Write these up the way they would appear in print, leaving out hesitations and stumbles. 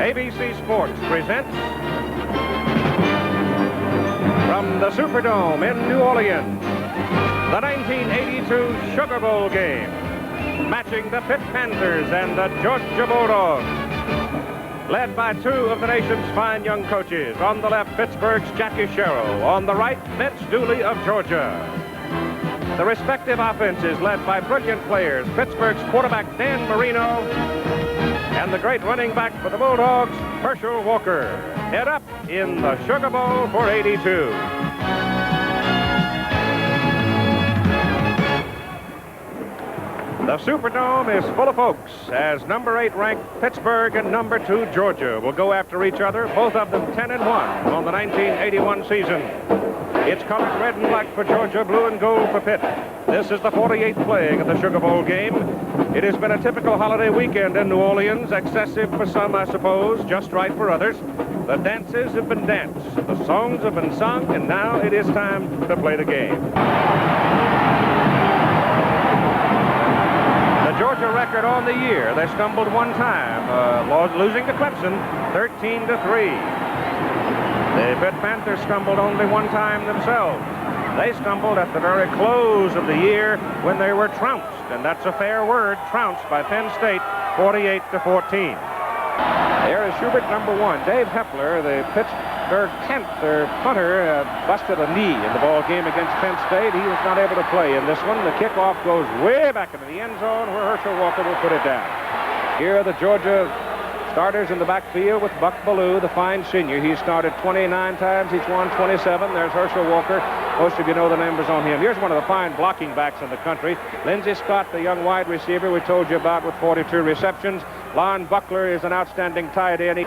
ABC Sports presents from the Superdome in New Orleans, the 1982 Sugar Bowl game, matching the Pitt Panthers and the Georgia Bulldogs. Led by two of the nation's fine young coaches. On the left, Pittsburgh's Jackie Sherrill. On the right, Mitch Dooley of Georgia. The respective offenses led by brilliant players. Pittsburgh's quarterback, Dan Marino, and the great running back for the Bulldogs, Herschel Walker. Head up in the Sugar Bowl for '82. The Superdome is full of folks as number 8 ranked Pittsburgh and number 2 Georgia will go after each other, both of them 10-1 on the 1981 season. It's colored red and black for Georgia, blue and gold for Pitt. This is the 48th playing of the Sugar Bowl game. It has been a typical holiday weekend in New Orleans, excessive for some, I suppose, just right for others. The dances have been danced, the songs have been sung, and now it is time to play the game. The Georgia record on the year, they stumbled one time, losing to Clemson, 13-3. The Pitt Panthers stumbled only one time themselves. They stumbled at the very close of the year when they were trounced, and that's a fair word, trounced by Penn State, 48-14. There is Schubert, number 1. Dave Hepler, the Pittsburgh Panther punter, busted a knee in the ball game against Penn State. He was not able to play in this one. The kickoff goes way back into the end zone where Herschel Walker will put it down. Here are the Georgia starters in the backfield with Buck Ballou, the fine senior. He started 29 times. He's won 27. There's Herschel Walker. Most of you know the numbers on him. Here's one of the fine blocking backs in the country. Lindsey Scott, the young wide receiver we told you about with 42 receptions. Lon Buckler is an outstanding tight end.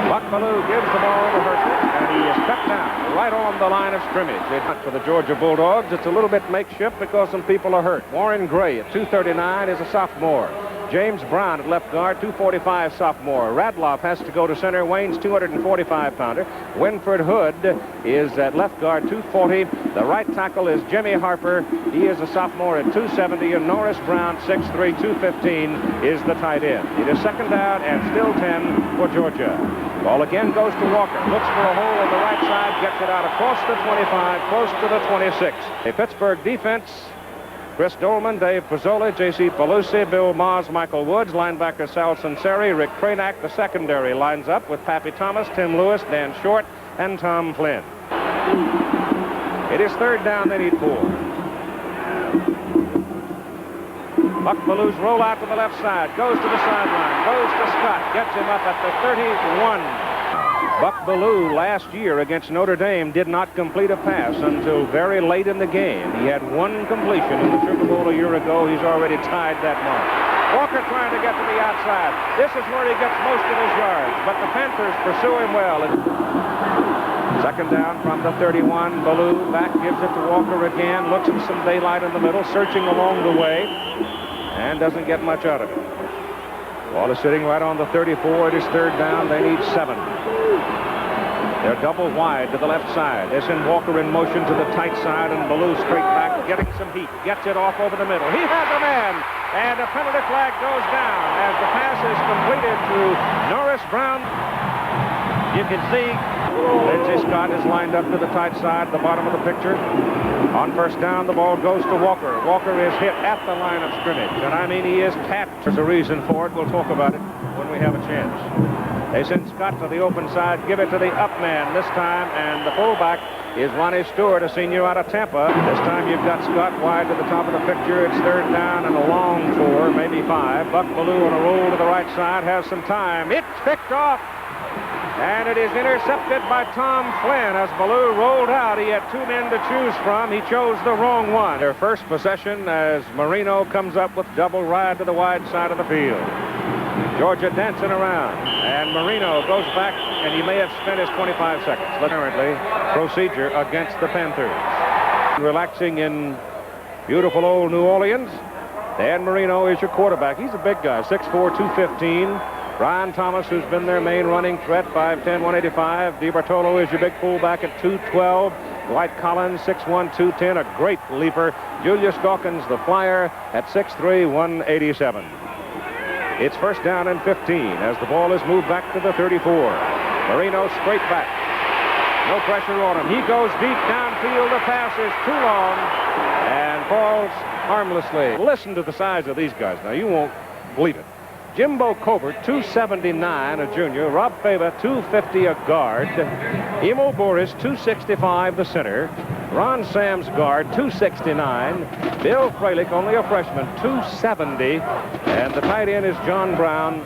Buck Ballou gives the ball to Herschel, and he is cut down right on the line of scrimmage. For the Georgia Bulldogs, it's a little bit makeshift because some people are hurt. Warren Gray at 239 is a sophomore. James Brown at left guard, 245 sophomore. Radloff has to go to center. Wayne's 245-pounder. Winford Hood is at left guard, 240. The right tackle is Jimmy Harper. He is a sophomore at 270. And Norris Brown, 6'3", 215, is the tight end. It is second down and still 10 for Georgia. Ball again goes to Walker. Looks for a hole on the right side. Gets it out across the 25, close to the 26. A Pittsburgh defense. Chris Dolman, Dave Pizzola, J.C. Pelusi, Bill Maas, Michael Woods, linebacker Sal Sunseri, Rick Cranack. The secondary lines up with Pappy Thomas, Tim Lewis, Dan Short, and Tom Flynn. It is third down, they need 4. Buck Ballou's roll out to the left side, goes to the sideline, goes to Scott, gets him up at the 31. Buck Ballou last year against Notre Dame did not complete a pass until very late in the game. He had one completion in the Sugar Bowl a year ago. He's already tied that mark. Walker trying to get to the outside. This is where he gets most of his yards, but the Panthers pursue him well. Second down from the 31. Ballou back, gives it to Walker again, looks for some daylight in the middle, searching along the way, and doesn't get much out of it. Ball is sitting right on the 34. It is third down. They need 7. They're double wide to the left side. They send Walker in motion to the tight side, and Ballou straight back, getting some heat. Gets it off over the middle. He has a man, and a penalty flag goes down as the pass is completed to Norris Brown. You can see Lindsey Scott is lined up to the tight side, the bottom of the picture. On first down, the ball goes to Walker. Walker is hit at the line of scrimmage, and I mean he is tapped. There's a reason for it. We'll talk about it when we have a chance. They send Scott to the open side, give it to the up man this time, and the fullback is Ronnie Stewart, a senior out of Tampa. This time you've got Scott wide to the top of the picture. It's third down and a long 4, maybe 5. Buck Ballou on a roll to the right side, has some time. It's picked off, and it is intercepted by Tom Flynn. As Ballou rolled out, he had 2 men to choose from. He chose the wrong one. Their first possession as Marino comes up with double ride to the wide side of the field. Georgia dancing around, and Marino goes back, and he may have spent his 25 seconds. Currently, procedure against the Panthers. Relaxing in beautiful old New Orleans. Dan Marino is your quarterback. He's a big guy, 6'4", 215. Brian Thomas, who's been their main running threat, 5'10", 185. DiBartolo is your big fullback at 212. Dwight Collins, 6'1", 210, a great leaper. Julius Dawkins, the flyer, at 6'3", 187. It's first down and 15 as the ball is moved back to the 34. Marino straight back. No pressure on him. He goes deep downfield. The pass is too long and falls harmlessly. Listen to the size of these guys. Now, you won't believe it. Jimbo Covert, 279, a junior. Rob Fava, 250, a guard. Emo Boris, 265, the center. Ron Sam's guard, 269. Bill Fralick, only a freshman, 270. And the tight end is John Brown.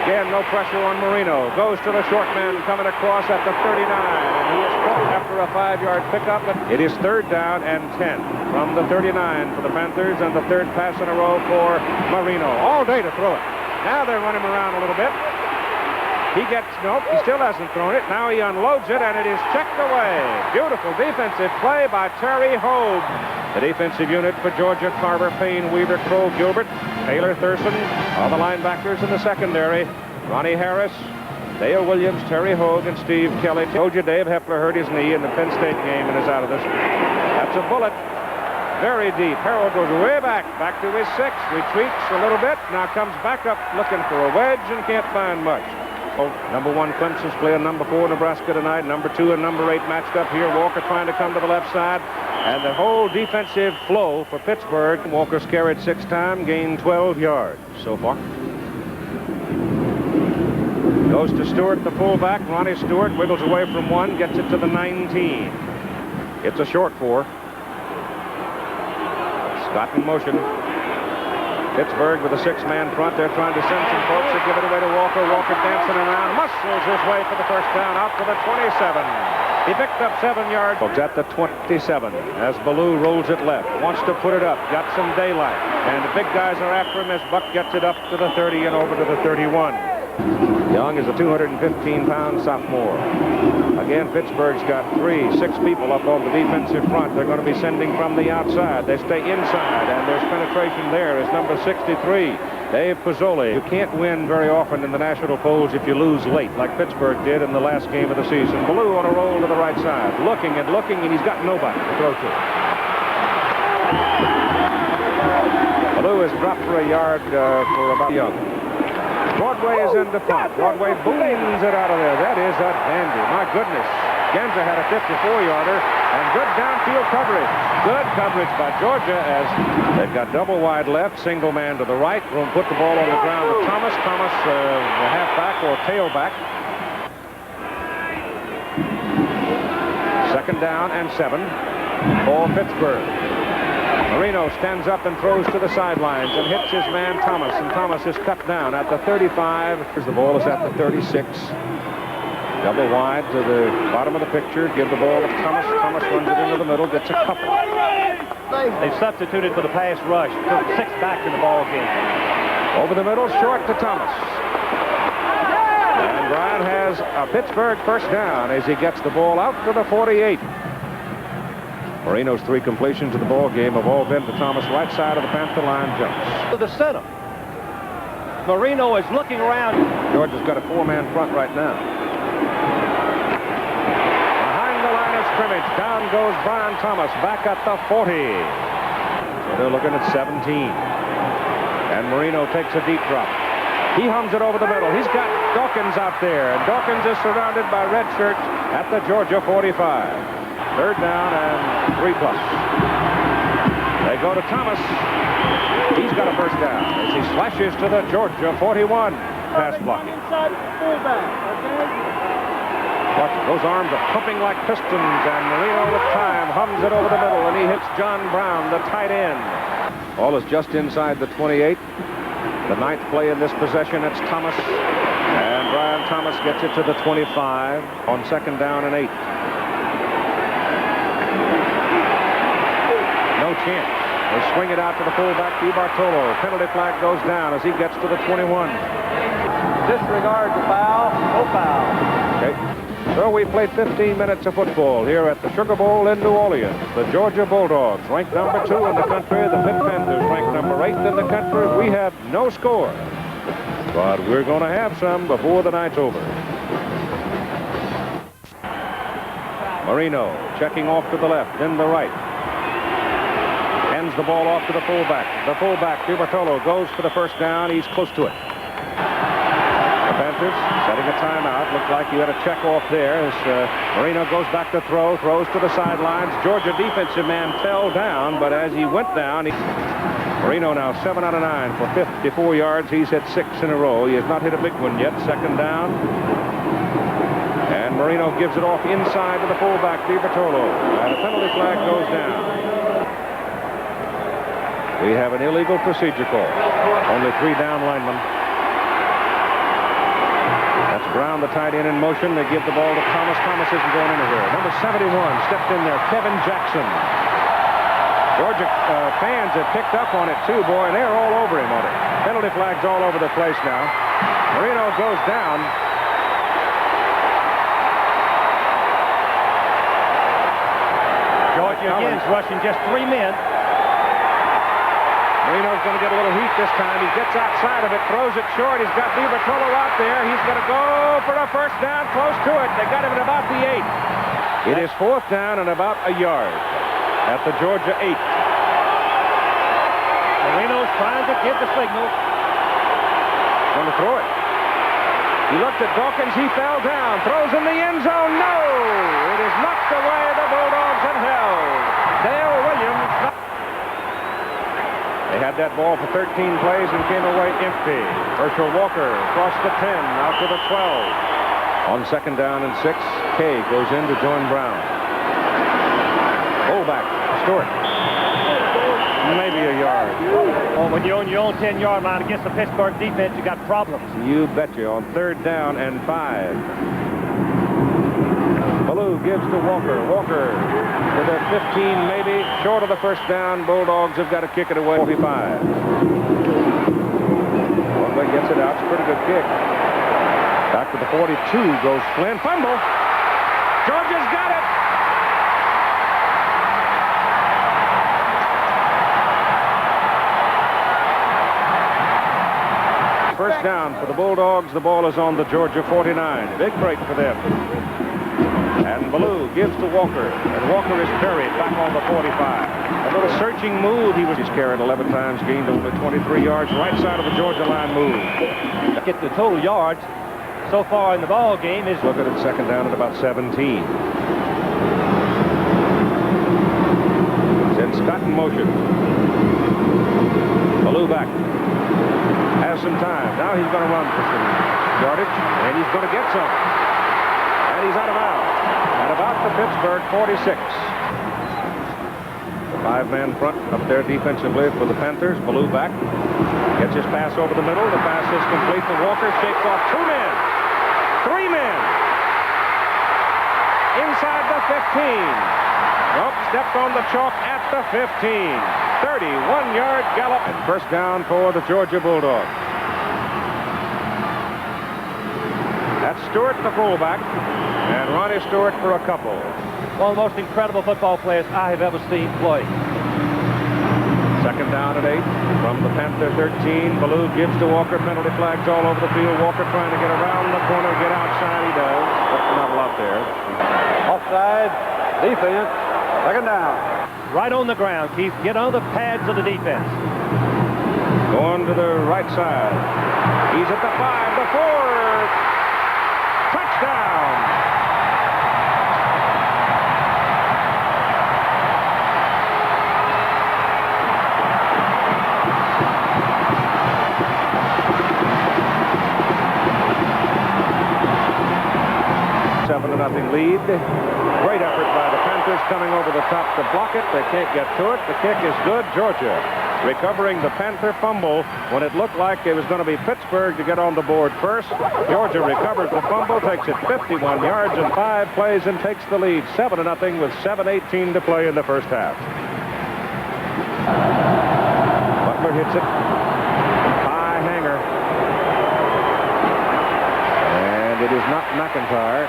Again, no pressure on Marino. Goes to the short man coming across at the 39. And he is caught after a 5-yard pickup. It is third down and 10 from the 39 for the Panthers, and the third pass in a row for Marino. All day to throw it. Now they're running around a little bit. He still hasn't thrown it. Now he unloads it, and it is checked away. Beautiful defensive play by Terry Hogue. The defensive unit for Georgia: Carver, Payne, Weaver, Crow, Gilbert, Taylor, Thurston, all the linebackers in the secondary. Ronnie Harris, Dale Williams, Terry Hogue, and Steve Kelly. Told you Dave Hepler hurt his knee in the Penn State game and is out of this. That's a bullet. Very deep. Harold goes way back to his 6, retreats a little bit, now comes back up looking for a wedge and can't find much. Number 1 Clemson's playing number 4 Nebraska tonight. Number 2 and number 8 matched up here. Walker trying to come to the left side. And the whole defensive flow for Pittsburgh. Walker's carried 6 times, gained 12 yards so far. Goes to Stewart, the fullback. Ronnie Stewart wiggles away from 1, gets it to the 19. It's a short 4. Scott in motion. Pittsburgh with a 6-man front. They're trying to send some folks to give it away to Walker. Walker dancing around, muscles his way for the first down, out to the 27. He picked up 7 yards. At the 27 as Ballou rolls it left. Wants to put it up. Got some daylight. And the big guys are after him as Buck gets it up to the 30 and over to the 31. Young is a 215-pound sophomore. Again, Pittsburgh's got 6 people up on the defensive front. They're going to be sending from the outside. They stay inside, and there's penetration there is number 63, Dave Pozzoli. You can't win very often in the national polls if you lose late, like Pittsburgh did in the last game of the season. Ballou on a roll to the right side, looking, and he's got nobody to throw to. Ballou has dropped for a yard for about Young. Broadway is in the front. Broadway booms it out of there. That is a dandy. My goodness. Genza had a 54-yarder and good downfield coverage. Good coverage by Georgia as they've got double wide left, single man to the right. Will put the ball on the ground with Thomas. Thomas, the halfback or tailback. Second down and 7 for Pittsburgh. Marino stands up and throws to the sidelines and hits his man Thomas, and Thomas is cut down at the 35. The ball is at the 36. Double wide to the bottom of the picture. Give the ball to Thomas. Thomas runs it into the middle, gets a couple. They've substituted for the pass rush. Took 6 back in the ball game. Over the middle, short to Thomas. And Brian has a Pittsburgh first down as he gets the ball out to the 48. Marino's 3 completions of the ball game have all been to Thomas, right side of the Panther line, jumps. To the center. Marino is looking around. Georgia's got a 4-man front right now. Behind the line of scrimmage, down goes Brian Thomas, back at the 40. So they're looking at 17. And Marino takes a deep drop. He hums it over the middle. He's got Dawkins out there, and Dawkins is surrounded by red shirts at the Georgia 45. Third down and 3+. They go to Thomas. He's got a first down as he slashes to the Georgia 41. Pass blocking. Those arms are pumping like pistons, and Marino with time hums it over the middle, and he hits John Brown, the tight end. Ball is just inside the 28. The 9th play in this possession. It's Thomas, and Brian Thomas gets it to the 25 on second down and 8. No chance. They swing it out to the fullback, DiBartolo. Penalty flag goes down as he gets to the 21. Disregard the foul. No foul. Okay. So we played 15 minutes of football here at the Sugar Bowl in New Orleans. The Georgia Bulldogs ranked number 2 in the country. The Pitt Panthers ranked number 8 in the country. We have no score, but we're going to have some before the night's over. Marino checking off to the left, then the right. Hands the ball off to the fullback. The fullback, DiBartolo, goes for the first down. He's close to it. The Panthers setting a timeout. Looked like you had a check off there as Marino goes back to throw, throws to the sidelines. Georgia defensive man fell down, but as he went down, Marino now 7 out of 9 for 54 yards. He's hit 6 in a row. He has not hit a big one yet. Second down. And Marino gives it off inside to the fullback, DiBartolo. And a penalty flag goes down. We have an illegal procedure call. Only 3 down linemen. That's Brown, the tight end, in motion. They give the ball to Thomas. Thomas isn't going anywhere. Number 71 stepped in there, Kevin Jackson. Georgia fans have picked up on it too, boy, and they're all over him on it. Penalty flags all over the place now. Marino goes down. Georgia again is rushing just 3 men. Marino's going to get a little heat this time. He gets outside of it, throws it short. He's got DiBartolo out there. He's going to go for a first down, close to it. They got him at about the 8. It is 4th down and about a yard at the Georgia 8. Marino's trying to give the signal. Going to throw it. He looked at Dawkins. He fell down. Throws in the end zone. No! It is knocked away. The Bulldogs had held. Dale Williams. They had that ball for 13 plays and came away empty. Herschel Walker across the 10, out to the 12. On second down and 6, Kay goes in to join Brown. Fullback, Stewart. Maybe a yard. Oh, when you're on your own 10-yard line against the Pittsburgh defense, you got problems. You betcha. On 3rd down and 5. Ballou gives to Walker. Walker to the 15, maybe. Short of the first down. Bulldogs have got to kick it away. 45. Walker gets it out. It's a pretty good kick. Back to the 42 goes Flynn. Fumble. Georgia's got it. First down for the Bulldogs. The ball is on the Georgia 49. Big break for them. And Ballou gives to Walker. And Walker is buried back on the 45. A little searching move. He's carried 11 times, gained only 23 yards. Right side of the Georgia line move. Get the total yards so far in the ball game is... Look at it, second down at about 17. Send Scott in motion. Ballou back. Has some time. Now he's going to run for some yardage, and he's going to get some. And he's out of bounds. At about the Pittsburgh 46. The 5-man front up there defensively for the Panthers. Ballou back. Gets his pass over the middle. The pass is complete to Walker. Shakes off 2 men. 3 men. Inside the 15. Nope, stepped on the chalk at the 15. 31-yard gallop. And first down for the Georgia Bulldogs. That's Stewart, the fullback, and Ronnie Stewart for a couple. One of the most incredible football players I have ever seen play. Second down at 8 from the Panther 13. Ballou gives to Walker. Penalty flags all over the field. Walker trying to get around the corner, get outside. He does, but not a lot there. Offside, defense, second down. Right on the ground, Keith. Get on the pads of the defense. Going to the right side. He's at the 5, the 4. Touchdown! Nothing lead. Great effort by the Panthers coming over the top to block it. They can't get to it. The kick is good. Georgia recovering the Panther fumble when it looked like it was going to be Pittsburgh to get on the board first. Georgia recovers the fumble, takes it 51 yards in 5 plays and takes the lead 7-0 with 7:18 to play in the first half. Butler hits it. High hanger. And it is not McIntyre.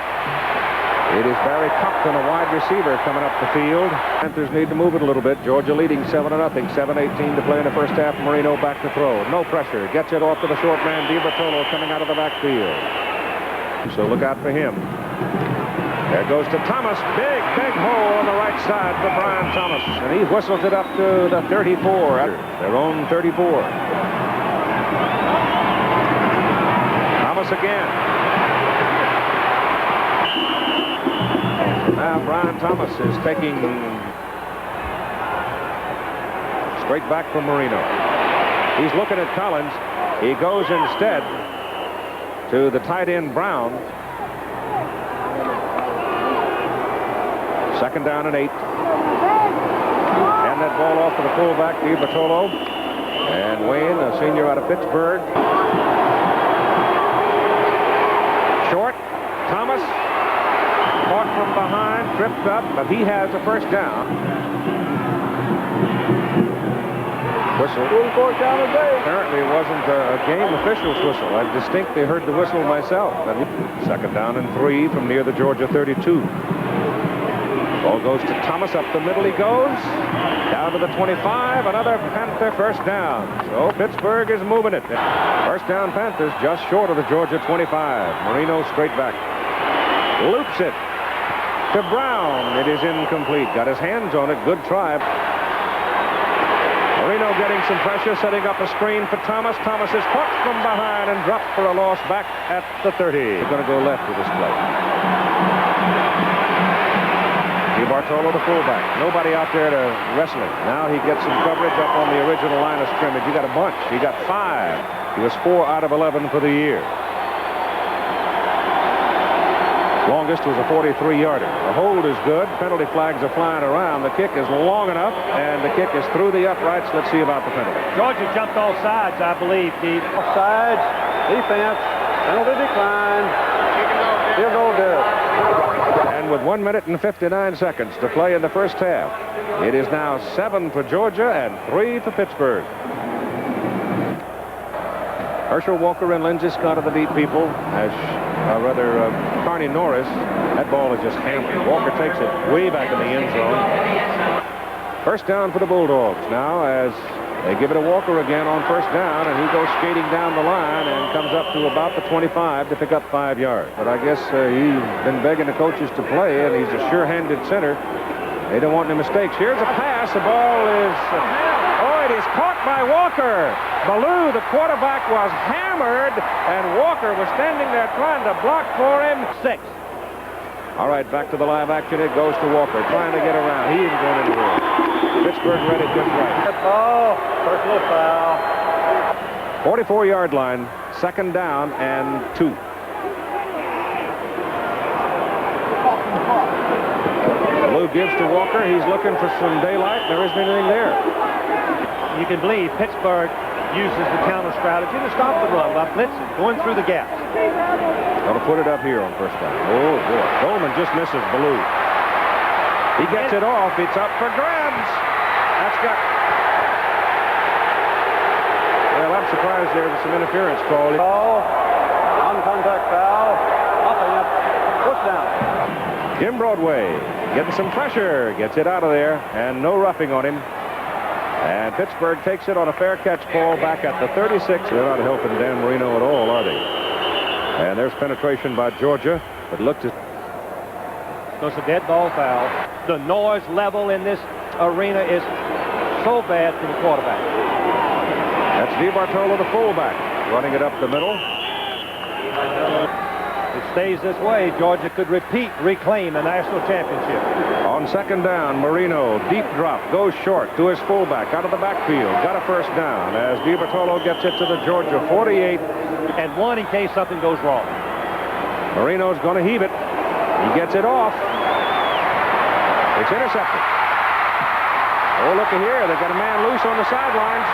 It is Barry Compton, a wide receiver, coming up the field. Panthers need to move it a little bit. Georgia leading 7-0. 7:18 to play in the first half. Marino back to throw. No pressure. Gets it off to the short man, DiBartolo, coming out of the backfield. So look out for him. There goes to Thomas. Big hole on the right side for Brian Thomas. And he whistles it up to the 34, their own 34. Thomas again. Now Brian Thomas is taking straight back from Marino. He's looking at Collins. He goes instead to the tight end Brown. 2nd down and 8. And that ball off to the fullback, DiBartolo. And Wayne, a senior out of Pittsburgh. Short. Thomas caught from behind, tripped up, but he has a first down. Whistle. Apparently it wasn't a game official's whistle. I distinctly heard the whistle myself. 2nd down and 3 from near the Georgia 32. Ball goes to Thomas. Up the middle he goes. Down to the 25. Another Panther first down. So Pittsburgh is moving it. First down Panthers just short of the Georgia 25. Marino straight back. Loops it to Brown. It is incomplete. Got his hands on it. Good try. Marino getting some pressure, setting up a screen for Thomas. Thomas is caught from behind and dropped for a loss back at the 30. They're going to go left with this play. DiBartolo, the fullback. Nobody out there to wrestle it. Now he gets some coverage up on the original line of scrimmage. He got a bunch. He got 5. He was 4 out of 11 for the year. Longest was a 43-yarder. The hold is good. Penalty flags are flying around. The kick is long enough, and the kick is through the uprights. Let's see about the penalty. Georgia jumped all sides, I believe, Steve. Offsides, defense, penalty decline. Field goal good. And with 1 minute and 59 seconds to play in the first half, it is now 7 for Georgia and 3 for Pittsburgh. Herschel Walker and Lindsey Scott are the deep people. Carney Norris. That ball is just hammered. Walker takes it way back in the end zone. First down for the Bulldogs now as they give it to Walker again on first down, and he goes skating down the line and comes up to about the 25 to pick up 5 yards. But I guess he's been begging the coaches to play, and he's a sure-handed center. They don't want any mistakes. Here's a pass. The ball is... it is caught by Walker. Ballou, the quarterback, was hammered, and Walker was standing there trying to block for him. 6. All right, back to the live action. It goes to Walker, trying to get around. He isn't going anywhere. Pittsburgh ready just right. Ball, personal foul. 44-yard line, 2nd down and 2. Ballou gives to Walker. He's looking for some daylight. There isn't anything there. You can believe Pittsburgh uses the counter strategy to stop the run by blitzing, going through the gaps. Going to put it up here on first down. Oh, boy. Coleman just misses Ballou. He gets it off. It's up for grabs. That's got... Well, I'm surprised there was some interference called. On-contact foul. Offense. First down. Jim Broadway getting some pressure. Gets it out of there. And no roughing on him. And Pittsburgh takes it on a fair catch call back at the 36. They're not helping Dan Marino at all, are they? And there's penetration by Georgia. But look to... Goes a dead ball foul. The noise level in this arena is so bad for the quarterback. That's DiBartolo, the fullback, running it up the middle. It stays this way, Georgia could reclaim a national championship. On 2nd down, Marino, deep drop, goes short to his fullback, out of the backfield, got a first down as DiBartolo gets it to the Georgia 48. And 1 in case something goes wrong. Marino's going to heave it. He gets it off. It's intercepted. Oh, looky here, they've got a man loose on the sidelines.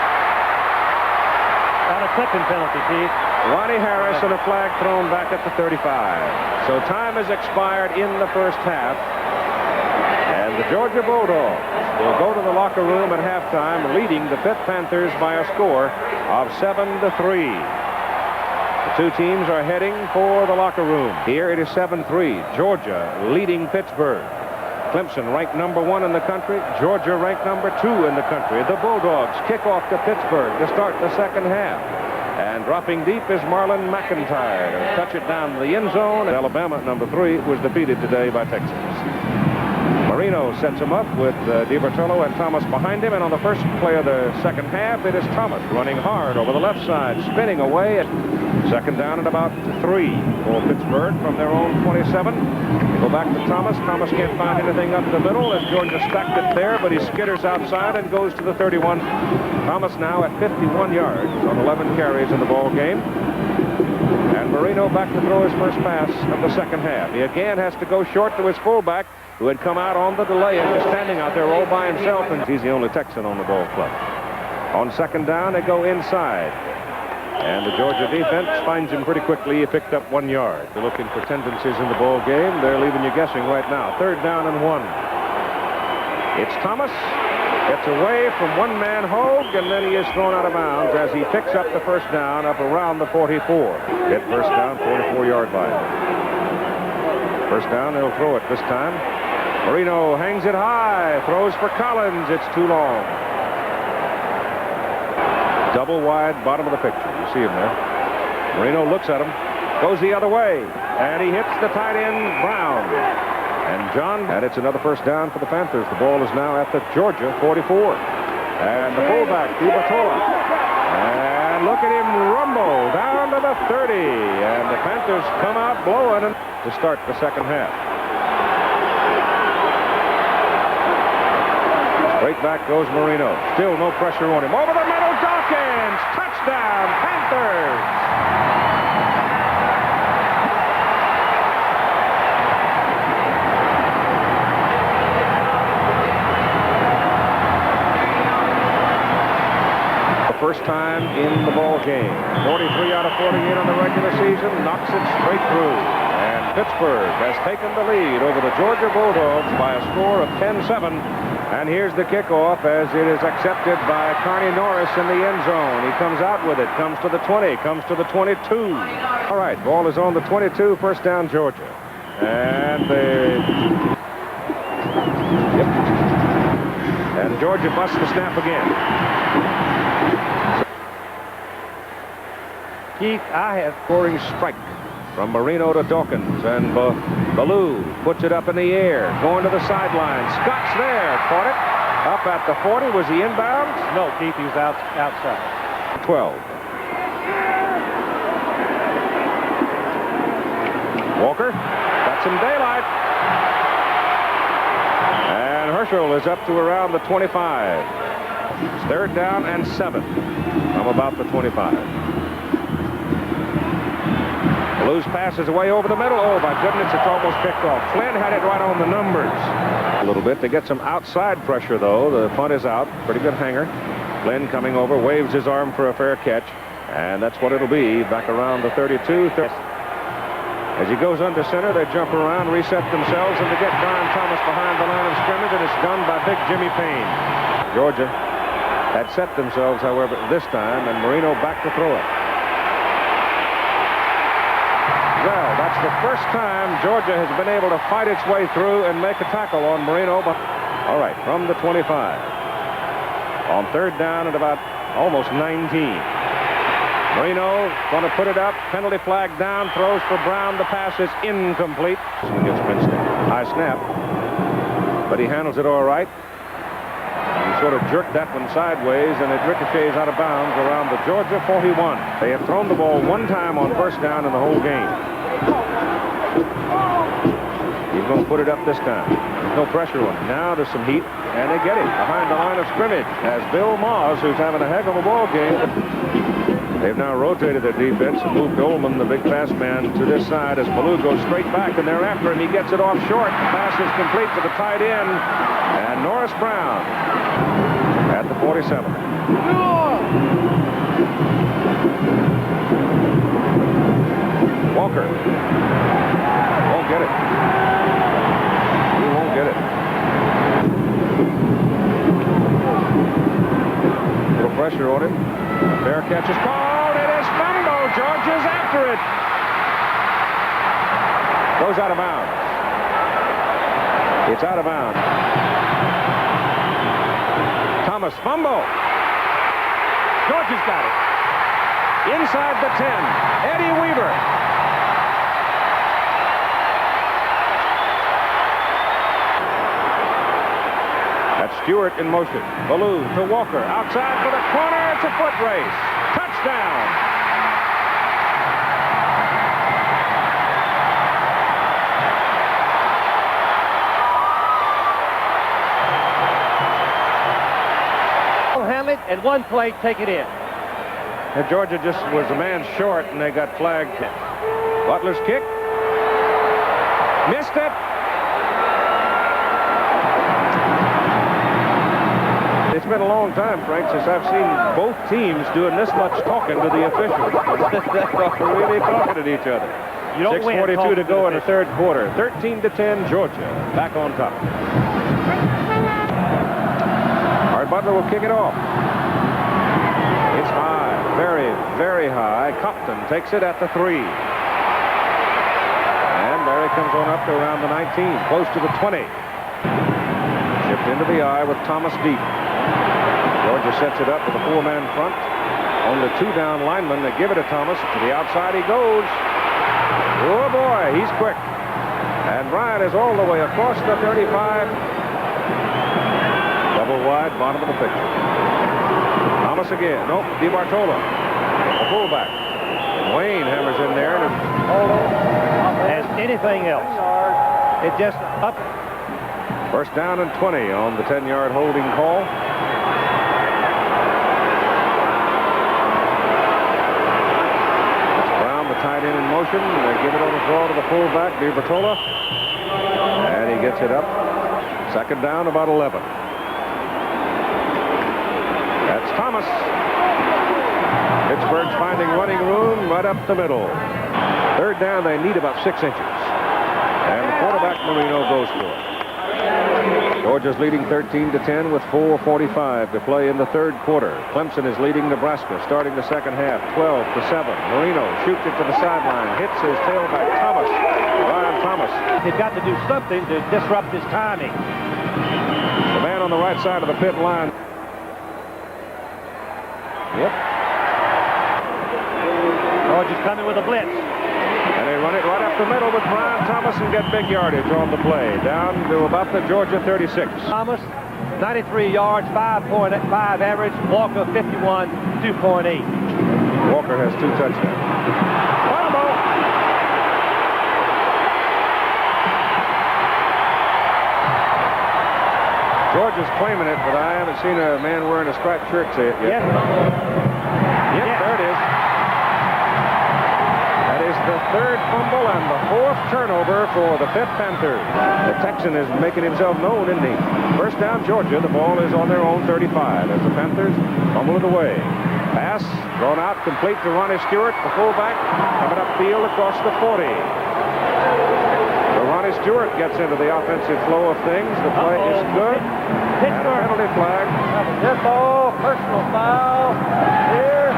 On a clipping penalty, Pete. Ronnie Harris and a flag thrown back at the 35. So time has expired in the first half. And the Georgia Bulldogs will go to the locker room at halftime, leading the Pitt Panthers by a score of 7-3. The two teams are heading for the locker room. Here it is 7-3. Georgia leading Pittsburgh. Clemson ranked number 1 in the country. Georgia ranked number 2 in the country. The Bulldogs kick off to Pittsburgh to start the second half. And dropping deep is Marlon McIntyre to touch it down to the end zone. Alabama, number 3, was defeated today by Texas. Marino sets him up with DiBertolo and Thomas behind him. And on the first play of the second half, it is Thomas running hard over the left side, spinning away. Second down and about 3 for Pittsburgh from their own 27. They go back to Thomas. Thomas can't find anything up the middle as Georgia stacked it there, but he skitters outside and goes to the 31. Thomas now at 51 yards on 11 carries in the ball game. And Marino back to throw his first pass of the second half. He again has to go short to his fullback, who had come out on the delay and was standing out there all by himself, and he's the only Texan on the ball club. On second down, they go inside. And the Georgia defense finds him pretty quickly. He picked up 1 yard. They're looking for tendencies in the ball game. They're leaving you guessing right now. Third down and 1. It's Thomas. Gets away from one-man Hogue, and then he is thrown out of bounds as he picks up the first down up around the 44. Hit first down, 44-yard line. First down, they'll throw it this time. Marino hangs it high, throws for Collins. It's too long. Double wide, bottom of the picture. You see him there. Marino looks at him, goes the other way, and he hits the tight end, Brown. And it's another first down for the Panthers. The ball is now at the Georgia 44. And the fullback, DiBertolo. And look at him rumble down to the 30. And the Panthers come out blowing to start the second half. Straight back goes Marino. Still no pressure on him. Over the middle, Dawkins. Touchdown, Panthers. First time in the ball game. 43 out of 48 on the regular season. Knocks it straight through. And Pittsburgh has taken the lead over the Georgia Bulldogs by a score of 10-7. And here's the kickoff as it is accepted by Carney Norris in the end zone. He comes out with it. Comes to the 20. Comes to the 22. All right, ball is on the 22. First down, Georgia. And And Georgia busts the snap again. Keith, I have scoring strike from Marino to Dawkins, and Ballou puts it up in the air, going to the sideline. Scott's there, caught it up at the 40. Was he inbounds? No, Keith, he was outside. 12. Walker got some daylight, and Herschel is up to around the 25. It's third down and 7 from about the 25. Blues passes away over the middle. Oh, my goodness, it's almost picked off. Flynn had it right on the numbers. A little bit. They get some outside pressure, though. The punt is out. Pretty good hanger. Flynn coming over, waves his arm for a fair catch. And that's what it'll be. Back around the 32. As he goes under center, they jump around, reset themselves, and they get Brian Thomas behind the line of scrimmage, and it's done by big Jimmy Payne. Georgia had set themselves, however, this time, and Marino back to throw it. Well, that's the first time Georgia has been able to fight its way through and make a tackle on Marino. All right, from the 25. On third down at about almost 19. Marino going to put it up. Penalty flag down. Throws for Brown. The pass is incomplete. Against Princeton. High snap. But he handles it all right. He sort of jerked that one sideways, and it ricochets out of bounds around the Georgia 41. They have thrown the ball one time on first down in the whole game. He's going to put it up this time. There's no pressure on him. Now there's some heat, and they get him behind the line of scrimmage as Bill Moss, who's having a heck of a ball game. They've now rotated their defense and moved Ullman, the big fast man, to this side as Ballou goes straight back, and they're after him. He gets it off short. The pass is complete to the tight end, and Norris Brown at the 47. Walker won't get it. He won't get it. Little pressure on him. A fair catch is called. It is fumble. Georgia's after it. Goes out of bounds. It's out of bounds. Thomas fumble. Georgia's got it. Inside the 10. Eddie Weaver. That's Stewart in motion. Ballou to Walker. Outside for the corner. It's a foot race. Touchdown. Hamlet and one play, take it in. And Georgia just was a man short, and they got flagged. Butler's kick. Missed it. It's been a long time, Frank, since I've seen both teams doing this much talking to the officials. They're really talking at each other. 6:42 to go in the third quarter. 13-10, Georgia back on top. Butler will kick it off. It's high, very, very high. Compton takes it at the 3. And there he comes on up to around the 19, close to the 20. Shipped into the eye with Thomas deep. Georgia sets it up with a 4-man front. On the 2-down lineman, they give it to Thomas. To the outside he goes. Oh boy, he's quick. And Ryan is all the way across the 35. Double wide, bottom of the picture. Thomas again. Nope, DiBartolo. The fullback. Wayne hammers in there. And as anything else, it just up. First down and 20 on the 10-yard holding call. It's Brown, the tight end, in motion. They give it on the draw to the fullback, DiBartolo. And he gets it up. Second down, about 11. That's Thomas. Pittsburgh's finding running room right up the middle. Third down, they need about 6 inches. And the quarterback, Marino, goes for it. Georgia's leading 13-10 with 4:45 to play in the third quarter. Clemson is leading Nebraska, starting the second half, 12-7. Marino shoots it to the sideline, hits his tailback, Thomas. Ryan Thomas. They've got to do something to disrupt his timing. The man on the right side of the pit line. Yep. Georgia's coming with a blitz. And they run it right up the middle with Brian Thomas and get big yardage on the play. Down to about the Georgia 36. Thomas, 93 yards, 5.5 average. Walker, 51, 2.8. Walker has 2 touchdowns. Fumble. Georgia's claiming it, but I haven't seen a man wearing a striped shirt say it yet. Yep, there it is. That is the 3rd fumble and the 4th turnover for the Pitt Panthers. The Texan is making himself known, isn't he? First down, Georgia. The ball is on their own 35 as the Panthers fumble it away. Pass thrown out, complete to Ronnie Stewart, the fullback, coming upfield across the 40. So Ronnie Stewart gets into the offensive flow of things. The play is good. And a penalty flag. Dead ball, personal foul. Here.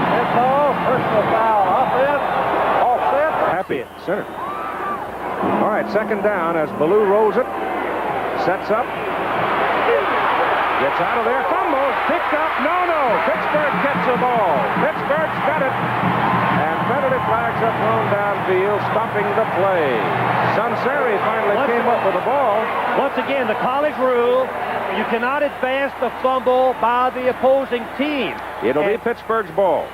Dead ball, personal foul. Offense. Offset. Happy at center. All right, second down as Ballou rolls it. Sets up. Gets out of there. Fumble. Picked up. No. Pittsburgh gets the ball. Pittsburgh's got it. And penalty flags are thrown downfield, stopping the play. Sunseri finally came up with the ball. Once again, the college rule, you cannot advance the fumble by the opposing team. It'll be Pittsburgh's ball.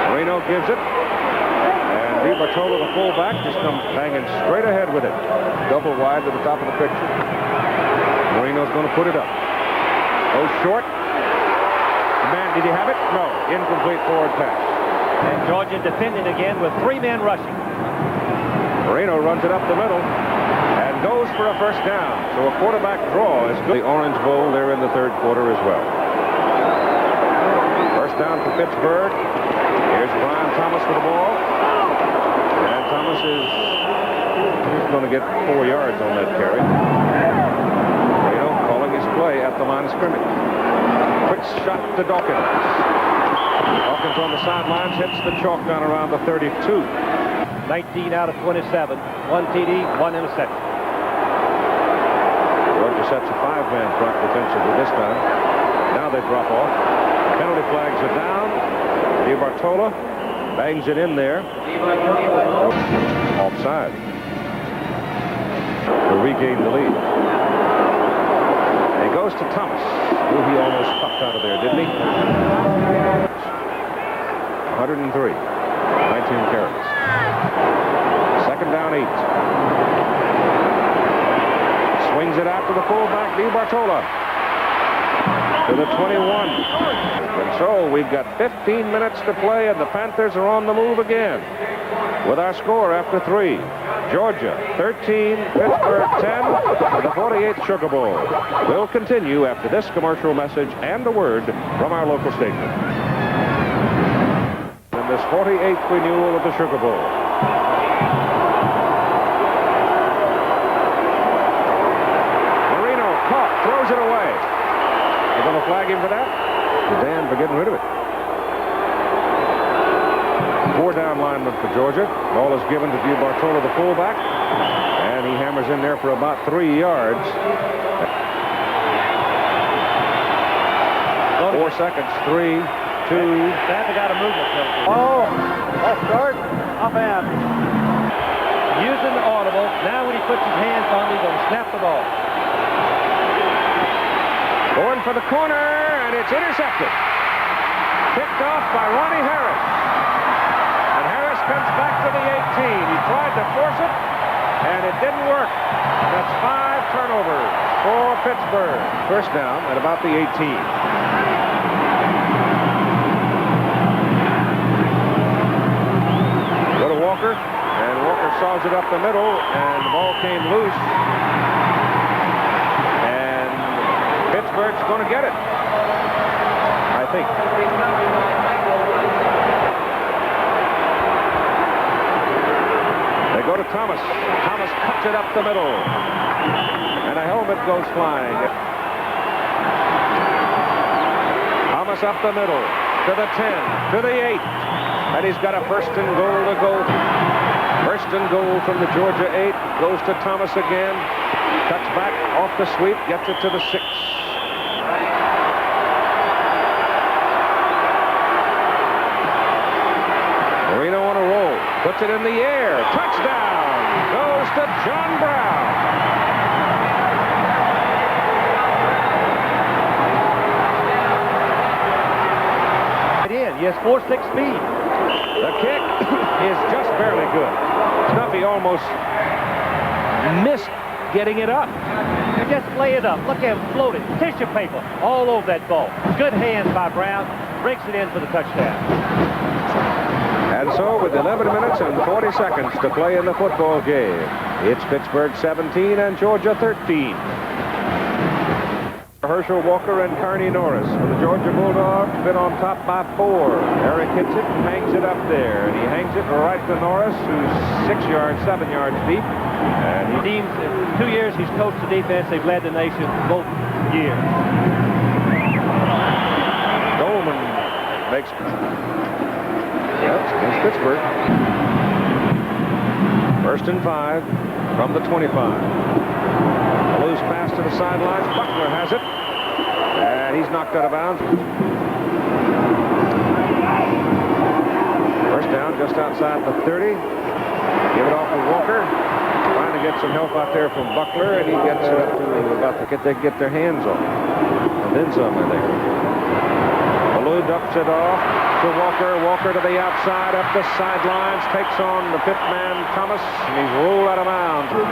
Marino gives it. And DiBartolo, the fullback, just comes banging straight ahead with it. Double wide to the top of the picture. Marino's going to put it up. Goes short. Man, did he have it? No. Incomplete forward pass. And Georgia defending again with 3 men rushing. Marino runs it up the middle and goes for a first down. So a quarterback draw is good. The Orange Bowl there in the third quarter as well. First down for Pittsburgh. Here's Brian Thomas with the ball. And Thomas he's going to get 4 yards on that carry. Marino calling his play at the line of scrimmage. Quick shot to Dawkins. Dawkins on the sidelines hits the chalk down around the 32. 19 out of 27. 1 TD, 1 interception. Georgia sets a 5-man front defensively this time. Now they drop off. Penalty flags are down. DiBartola bangs it in there. Offside. To regain the lead. And he goes to Thomas. Ooh, he almost popped out of there, didn't he? 103. 19 carries. Second down, 8. Swings it out to the fullback, DiBartola. To the 21. And so we've got 15 minutes to play, and the Panthers are on the move again. With our score after 3. Georgia 13, Pittsburgh 10, for the 48th Sugar Bowl. We'll continue after this commercial message and a word from our local station. In this 48th renewal of the Sugar Bowl. Marino caught, throws it away. They're going to flag him for that? Dan for getting rid of it. 4 down linemen for Georgia. Ball is given to DiBartola, the fullback, and he hammers in there for about 3 yards. 4 seconds. 3, 2. They got a movement penalty. Oh, off start, up and. Using the audible. Now when he puts his hands on it, he's going to snap the ball. Going for the corner, and it's intercepted. Picked off by Ronnie Harris. And Harris comes back to the 18. He tried to force it, and it didn't work. That's 5 turnovers for Pittsburgh. First down at about the 18. Go to Walker, and Walker saws it up the middle, and the ball came loose. And Pittsburgh's going to get it, I think. They go to Thomas. Thomas cuts it up the middle. And a helmet goes flying. Thomas up the middle. To the 10. To the 8. And he's got a first and goal to go. First and goal from the Georgia 8. Goes to Thomas again. Cuts back off the sweep. Gets it to the 6. Marino on a roll. Puts it in the air. Touchdown. Goes to John Brown. He has 4.6 speed. The kick is just barely good. Snuffy almost missed getting it up. Just lay it up. Look at him floating. Tissue paper all over that ball. Good hands by Brown. Breaks it in for the touchdown. And so with 11 minutes and 40 seconds to play in the football game, it's Pittsburgh 17 and Georgia 13. Herschel Walker and Carney Norris for the Georgia Bulldogs, been on top by 4. Eric hits it and hangs it up there, and he hangs it right to Norris, who's 6 yards, 7 yards deep. And he deems 2 years he's coached the defense. They've led the nation both years. Dolman makes. Yep, it's Pittsburgh. First and 5 from the 25. A loose pass to the sidelines. Buckler has it. And he's knocked out of bounds. First down just outside the 30. Give it off to Walker. Trying to get some help out there from Buckler, and he gets it up to about to get their hands on it. And then some, I think. Ballou ducks it off to Walker. Walker to the outside, up the sidelines, takes on the fifth man, Thomas, and he's rolled out of bounds. Here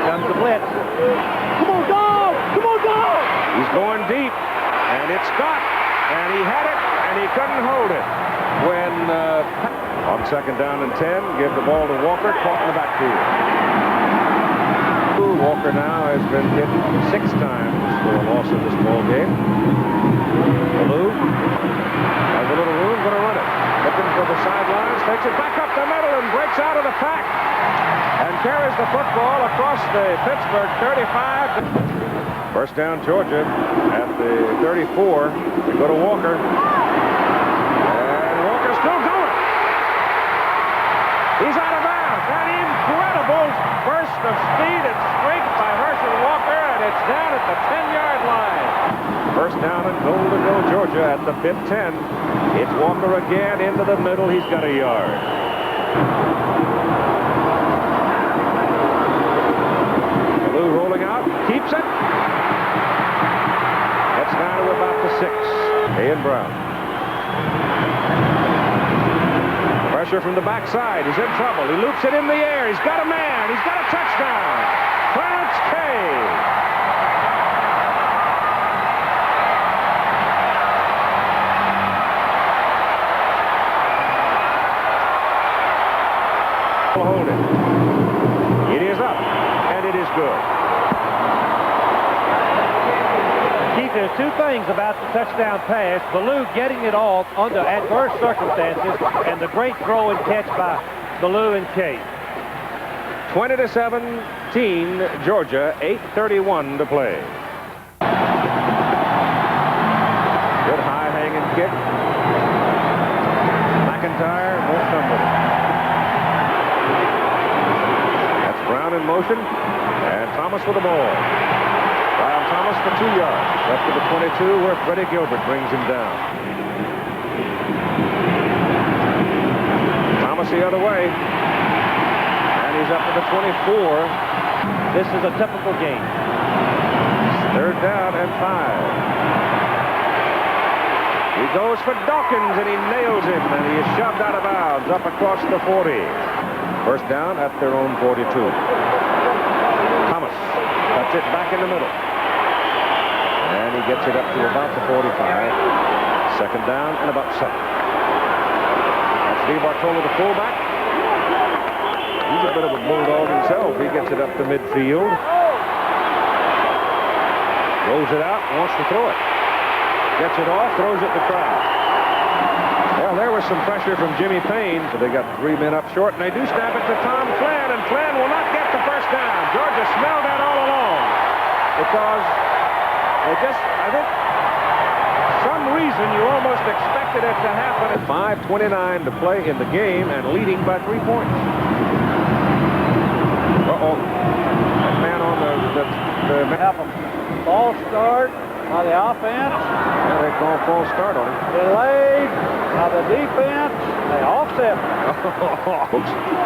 comes the blitz. Come on, dog! Come on, dog! He's going deep, and it's Scott, and he had it, and he couldn't hold it. When on second down and 10, give the ball to Walker, caught in the backfield. Walker now has been hit 6 times for a loss in this ball game. Ballou has a little room, going to run it. Looking for the sidelines, takes it back up the middle and breaks out of the pack. And carries the football across the Pittsburgh 35. First down, Georgia at the 34. They go to Walker. And Walker's still going. He's out of bounds. An incredible burst of speed and strength by Herschel Walker, and it's down at the 10-yard line. Goal to go, Georgia at the Pitt 10. It's Walker again into the middle. He's got a yard. Blue rolling out, keeps it. Gets down to about the 6. Ian Brown. Pressure from the backside. He's in trouble. He loops it in the air. He's got a man. He's got a touchdown. Clarence Kay. Hold it. It is up, and it is good. Keith, there's two things about the touchdown pass. Ballou getting it off under adverse circumstances, and the great throw and catch by Ballou and Kay. 20-17, Georgia, 8:31 to play. Good high hanging kick. McIntyre won't come with it. That's Brown in motion, and Thomas with the ball. Brian Thomas for 2 yards. Up to the 22 where Freddie Gilbert brings him down. Thomas the other way. And he's up to the 24. This is a typical game. 3rd down and 5. He goes for Dawkins and he nails him and he is shoved out of bounds up across the 40. 1st down at their own 42. Thomas cuts it back in the middle. And he gets it up to about the 45. 2nd down and about 7. That's DeBartolo, the fullback. He's a bit of a bulldog himself. He gets it up to midfield. Rolls it out, wants to throw it. Gets it off, throws it to crowd. Well, there was some pressure from Jimmy Payne. So they got 3 men up short, and they do snap it to Tom Flynn, and Flynn will not get the 1st down. Georgia smelled that all along because they just, I think, some reason you almost expected it to happen. At 5:29 to play in the game and leading by 3 points. Uh-oh. That man on the False start by the offense. Yeah, they call false start on him. Delayed by the defense. They offset.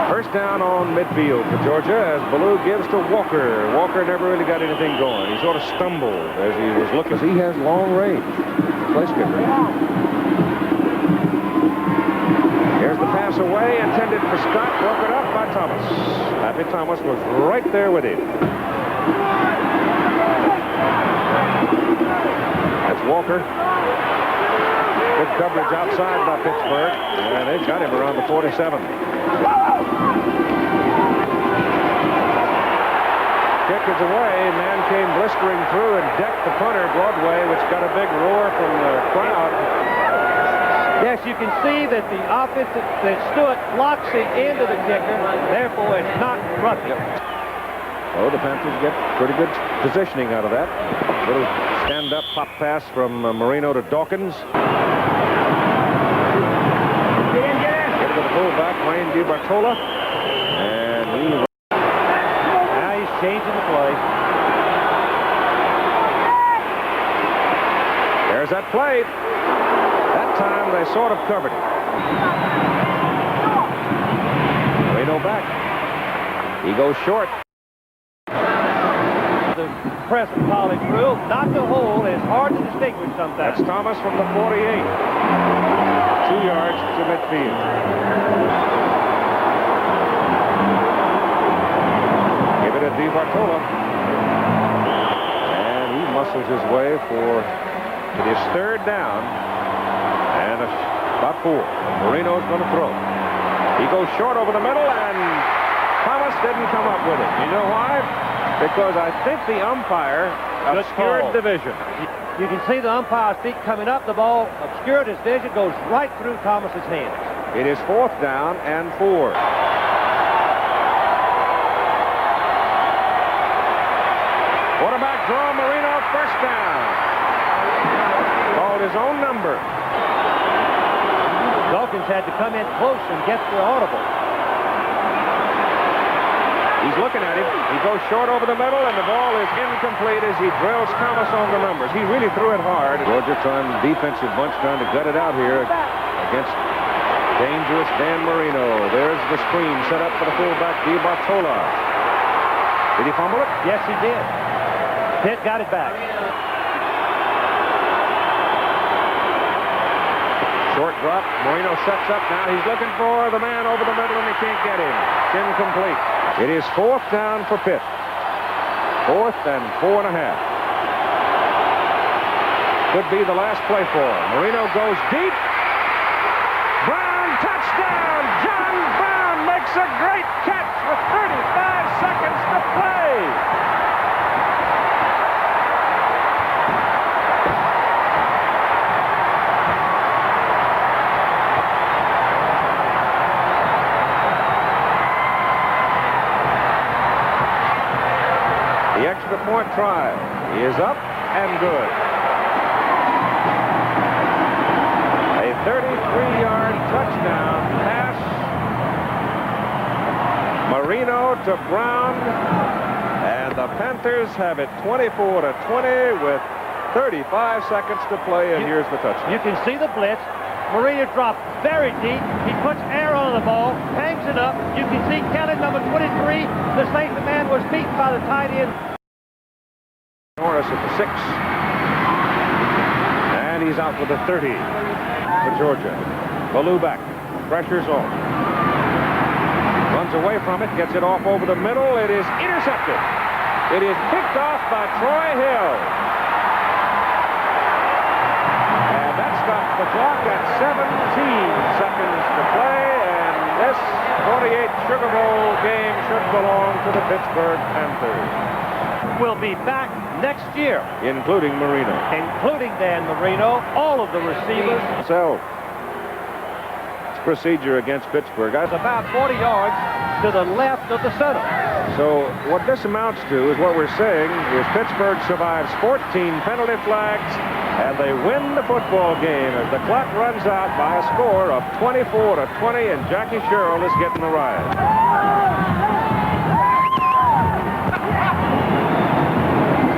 1st down on midfield for Georgia as Ballou gives to Walker. Walker never really got anything going. He sort of stumbled as he was looking. He has long range. Play skipper. Here's the pass away, intended for Scott, broken up by Thomas. Happy Thomas was right there with him. That's Walker. Good coverage outside by Pittsburgh, and they've got him around the 47. Kick is away. Man came blistering through and decked the punter, Broadway, which got a big roar from the crowd. Yes, you can see that the offense that Stewart locks it into the kicker. Therefore, it's not roughing. Oh, the Panthers get pretty good positioning out of that. Little stand-up pop pass from Marino to Dawkins. Get in. Get to the fullback, Wayne DeBartolo. And Now he's changing the play. there's that play. That time they sort of covered it. Marino back. He goes short. The present college rule, not to hold, is hard to distinguish sometimes. That's Thomas from the 48. 2 yards to midfield. Give it to DeBartolo. And he muscles his way for it is 3rd down and about 4. Marino's going to throw. He goes short over the middle, and Thomas didn't come up with it. You know why? Because I think the umpire obscured the vision. You can see the umpire's feet coming up. The ball obscured his vision, goes right through Thomas's hands. It is 4th down and 4. Quarterback draw, Marino, 1st down. Called his own number. Dawkins had to come in close and get the audible. He's looking at him. He goes short over the middle, and the ball is incomplete as he drills Thomas on the numbers. He really threw it hard. Georgia trying defensive bunch trying to gut it out here against dangerous Dan Marino. There's the screen set up for the fullback, DiBartola. Did he fumble it? Yes, he did. Pitt got it back. Short drop. Marino sets up now. He's looking for the man over the middle, and he can't get him. It's incomplete. It is 4th down for Pitt. 4th and 4.5. Could be the last play for him. Marino goes deep. Brown, touchdown! John Brown makes a great catch with 35 seconds to play. The extra point try is up and good. A 33-yard touchdown pass. Marino to Brown. And the Panthers have it 24-20 with 35 seconds to play, and here's the touchdown. You can see the blitz. Marino dropped very deep. He puts air on the ball, hangs it up. You can see Kelly, number 23. The safety man was beaten by the tight end. Norris at the 6. And he's out with the 30 for Georgia. Ballou back. Pressure's on. Runs away from it. Gets it off over the middle. It is intercepted. It is picked off by Troy Hill. And that stops the clock at 17 seconds to play. And this 48 Sugar Bowl game should belong to the Pittsburgh Panthers. Will be back next year. Including Marino. Including Dan Marino, all of the receivers. So, procedure against Pittsburgh. It's about 40 yards to the left of the center. So what this amounts to is what we're saying is Pittsburgh survives 14 penalty flags, and they win the football game as the clock runs out by a score of 24-20, and Jackie Sherrill is getting the ride.